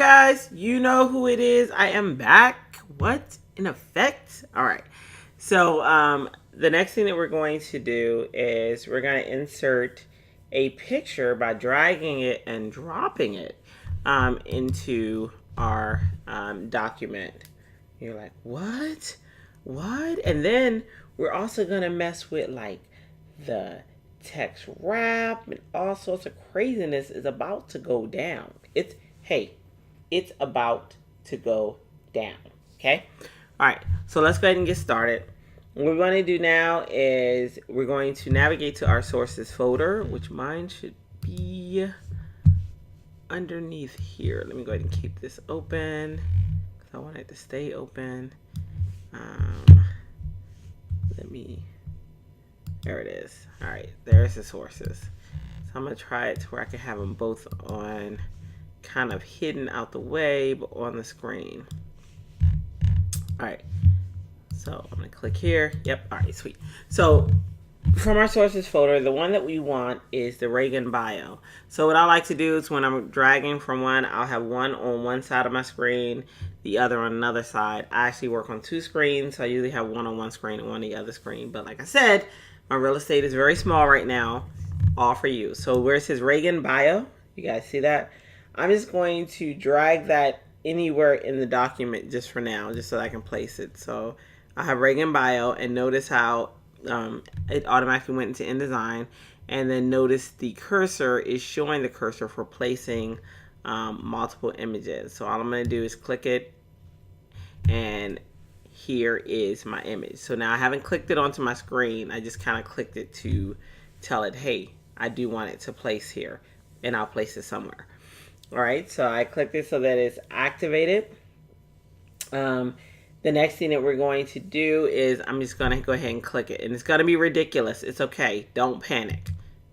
Guys, you know who it is. I am back. What? In effect? All right. So the next thing that we're going to do is we're going to insert a picture by dragging it and dropping it into our document. You're like, what? What? And then we're also going to mess with like the text wrap and all sorts of craziness is about to go down. It's about to go down. Okay? All right. So let's go ahead and get started. What we're going to do now is we're going to navigate to our sources folder, which mine should be underneath here. Let me go ahead and keep this open because I want it to stay open. There it is. All right, there's the sources. So I'm gonna try it to where I can have them both on, kind of hidden out the way, but on the screen. All right, so I'm gonna click here. Yep, all right, sweet. So from our sources folder, the one that we want is the Reagan bio. So what I like to do is when I'm dragging from one, I'll have one on one side of my screen, the other on another side. I actually work on two screens, so I usually have one on one screen and one on the other screen. But like I said, my real estate is very small right now, all for you. So where it says Reagan bio, you guys see that? I'm just going to drag that anywhere in the document just for now, just so that I can place it. So I have Reagan bio, and notice how it automatically went into InDesign, and then notice the cursor is showing the cursor for placing multiple images. So all I'm going to do is click it, and here is my image. So now I haven't clicked it onto my screen. I just kind of clicked it to tell it, hey, I do want it to place here, and I'll place it somewhere. All right, so I clicked it so that it's activated. The next thing that we're going to do is I'm just going to go ahead and click it. And it's going to be ridiculous. It's okay. Don't panic.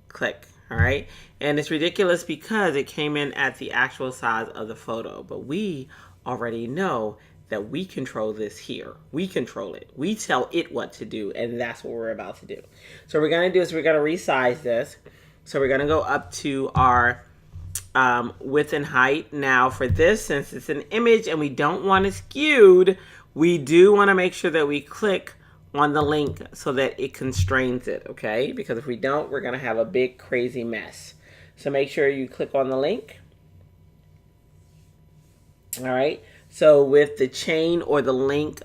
Click. All right. And it's ridiculous because it came in at the actual size of the photo. But we already know that we control this here. We control it. We tell it what to do. And that's what we're about to do. So what we're going to do is we're going to resize this. So we're going to go up to our width and height. Now for this, since it's an image and we don't want it skewed, we do want to make sure that we click on the link so that it constrains it, okay? Because if we don't, we're going to have a big crazy mess. So make sure you click on the link. All right. So with the chain or the link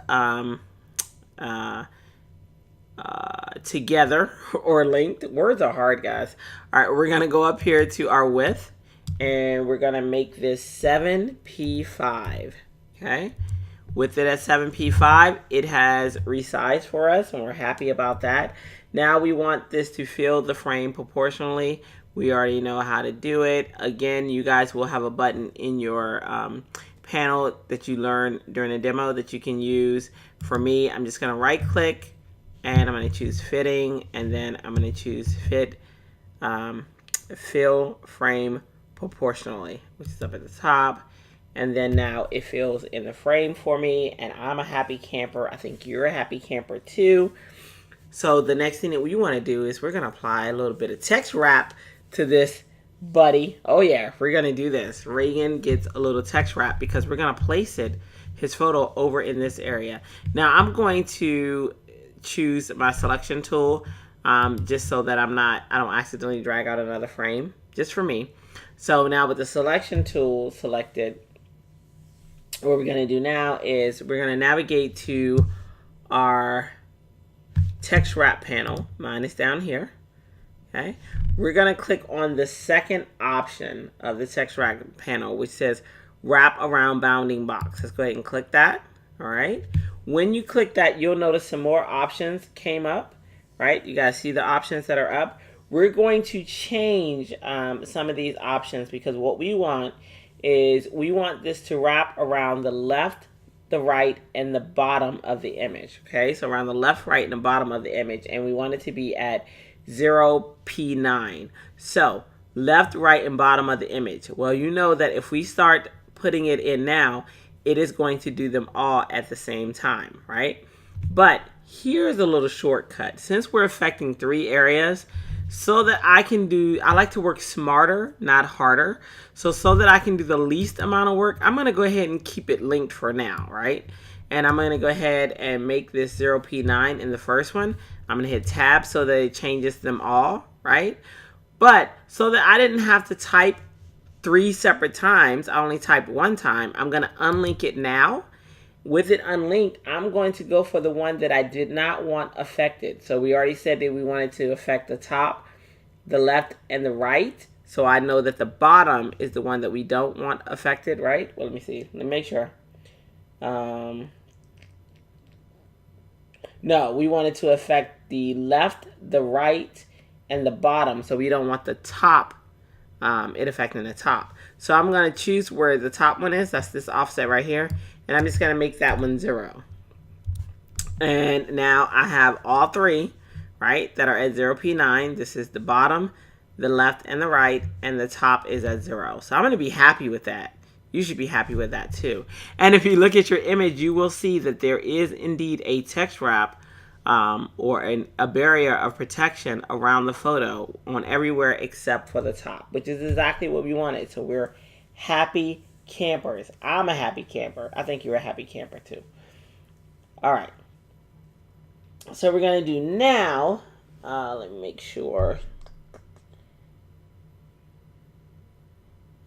together or linked, words are hard, guys. All right, we're going to go up here to our width, and we're going to make this 7p5, okay? With it at 7p5, it has resized for us, and we're happy about that. Now we want this to fill the frame proportionally. We already know how to do it. Again, you guys will have a button in your panel that you learned during the demo that you can use. For me, I'm just gonna right click, and I'm gonna choose fitting, and then I'm gonna choose fit, fill frame proportionally, which is up at the top. And then now it fills in the frame for me, and I'm a happy camper. I think you're a happy camper too. So the next thing that we want to do is we're going to apply a little bit of text wrap to this buddy. Oh yeah, we're going to do this. Reagan gets a little text wrap because we're going to place it, his photo, over in this area. Now I'm going to choose my selection tool just so that I don't accidentally drag out another frame, just for me. So now with the selection tool selected, what we're going to do now is we're going to navigate to our text wrap panel. Mine is down here. Okay. We're going to click on the second option of the text wrap panel, which says wrap around bounding box. Let's go ahead and click that. All right. When you click that, you'll notice some more options came up. Right. You guys see the options that are up. We're going to change some of these options because what we want is we want this to wrap around the left, the right, and the bottom of the image. Okay, so around the left, right, and the bottom of the image, and we want it to be at 0p9. So left, right, and bottom of the image. Well, you know that if we start putting it in now, it is going to do them all at the same time, right? But here's a little shortcut. Since we're affecting 3 areas, so that I can do, I like to work smarter, not harder. So that I can do the least amount of work, I'm going to go ahead and keep it linked for now, right? And I'm going to go ahead and make this 0p9 in the first one. I'm going to hit tab so that it changes them all, right? But so that I didn't have to type 3 separate times, I only typed 1 time, I'm going to unlink it now. With it unlinked, I'm going to go for the one that I did not want affected. So we already said that we wanted to affect the top, the left, and the right. So I know that the bottom is the one that we don't want affected, right? Well, let me see. Let me make sure. No, we wanted to affect the left, the right, and the bottom. So we don't want the top, it affecting the top. So I'm going to choose where the top one is. That's this offset right here. And I'm just going to make that one 0. And now I have all 3, right, that are at 0p9. This is the bottom, the left, and the right, and the top is at 0. So I'm going to be happy with that. You should be happy with that too. And if you look at your image, you will see that there is indeed a text wrap or a barrier of protection around the photo on everywhere except for the top, which is exactly what we wanted. So we're happy campers. I'm a happy camper. I think you're a happy camper too. All right. So we're going to do now, let me make sure.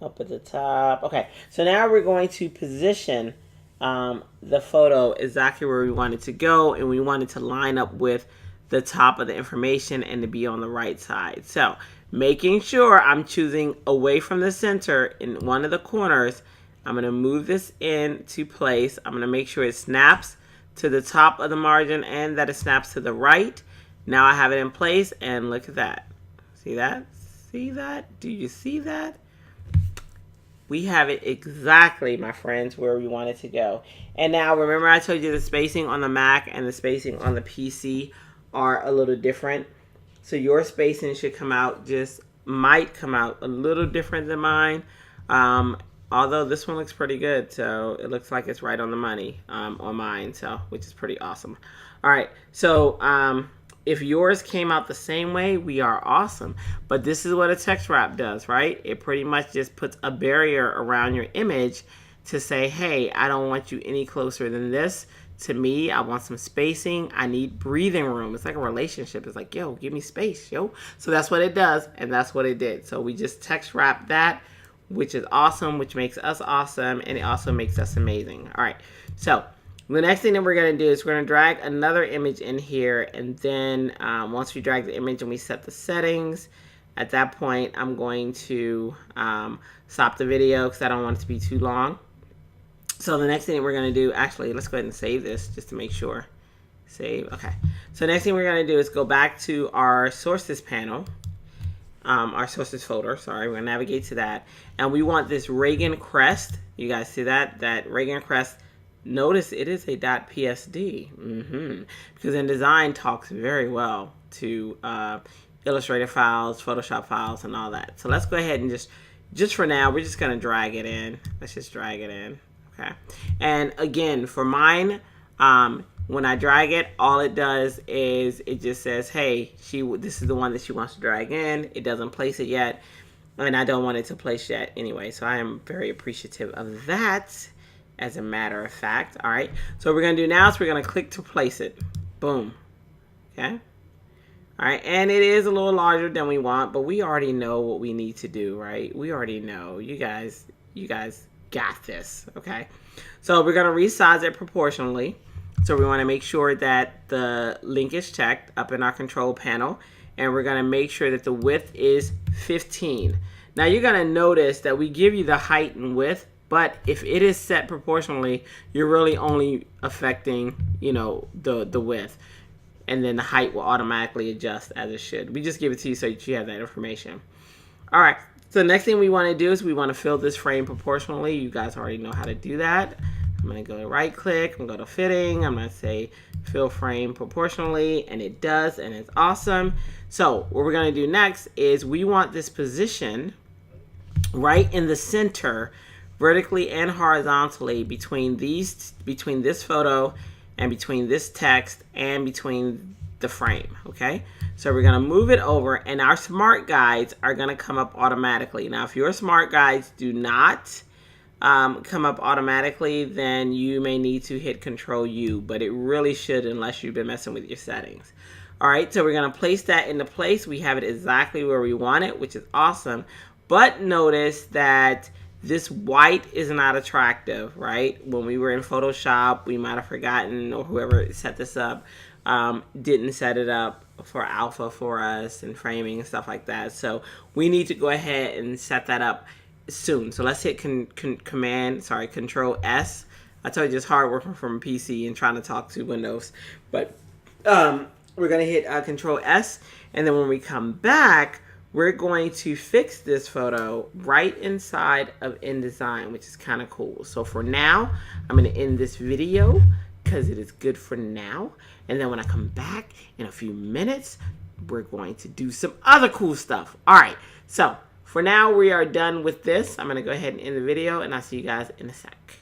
Up at the top. Okay. So now we're going to position the photo exactly where we want it to go, and we want it to line up with the top of the information and to be on the right side. So making sure I'm choosing away from the center in one of the corners, I'm going to move this into place. I'm going to make sure it snaps to the top of the margin and that it snaps to the right. Now I have it in place, and look at that. See that? See that? Do you see that? We have it exactly, my friends, where we want it to go. And now, remember I told you the spacing on the Mac and the spacing on the PC are a little different. So your spacing should come out might come out a little different than mine. Although this one looks pretty good, so it looks like it's right on the money on mine, so which is pretty awesome. All right, so if yours came out the same way, we are awesome. But this is what a text wrap does, right? It pretty much just puts a barrier around your image to say, hey, I don't want you any closer than this to me. I want some spacing. I need breathing room. It's like a relationship. It's like, yo, give me space, yo. So that's what it does, and that's what it did. So we just text wrap that, which is awesome, which makes us awesome, and it also makes us amazing. All right, so the next thing that we're going to do is we're going to drag another image in here, and then once we drag the image and we set the settings, at that point I'm going to stop the video because I don't want it to be too long. So the next thing that we're going to do, actually, let's go ahead and save this just to make sure. Save, okay. So the next thing we're going to do is go back to our sources panel, our sources folder, sorry, we're going to navigate to that, and we want this Reagan crest. You guys see that? That Reagan crest. Notice it is a .psd, because InDesign talks very well to Illustrator files, Photoshop files, and all that. So let's go ahead and just for now, we're just going to drag it in. Let's just drag it in, okay? And again, for mine, when I drag it, all it does is it just says, hey, this is the one that she wants to drag in. It doesn't place it yet, and I don't want it to place yet anyway. So I am very appreciative of that. As a matter of fact, all right. So what we're gonna do now is we're gonna click to place it. Boom. Okay. All right, and it is a little larger than we want, but we already know what we need to do, right? We already know. You guys got this. Okay. So we're gonna resize it proportionally. So we want to make sure that the link is checked up in our control panel, and we're gonna make sure that the width is 15. Now you're gonna notice that we give you the height and width. But if it is set proportionally, you're really only affecting, the width. And then the height will automatically adjust as it should. We just give it to you so that you have that information. All right. So the next thing we want to do is we want to fill this frame proportionally. You guys already know how to do that. I'm going to go to right click. I'm going to go to fitting. I'm going to say fill frame proportionally. And it does. And it's awesome. So what we're going to do next is we want this position right in the center, vertically and horizontally between this photo and between this text and between the frame, okay? So we're gonna move it over, and our smart guides are gonna come up automatically. Now, if your smart guides do not come up automatically, then you may need to hit Control U, but it really should unless you've been messing with your settings. All right, so we're gonna place that into place. We have it exactly where we want it, which is awesome. But notice that this white is not attractive, right? When we were in Photoshop, we might have forgotten, or whoever set this up didn't set it up for alpha for us and framing and stuff like that. So we need to go ahead and set that up soon. So let's hit Control S. I told you it's hard working from a PC and trying to talk to Windows, but we're gonna hit Control S, and then when we come back, we're going to fix this photo right inside of InDesign, which is kind of cool. So for now, I'm gonna end this video because it is good for now. And then when I come back in a few minutes, we're going to do some other cool stuff. All right, so for now, we are done with this. I'm gonna go ahead and end the video, and I'll see you guys in a sec.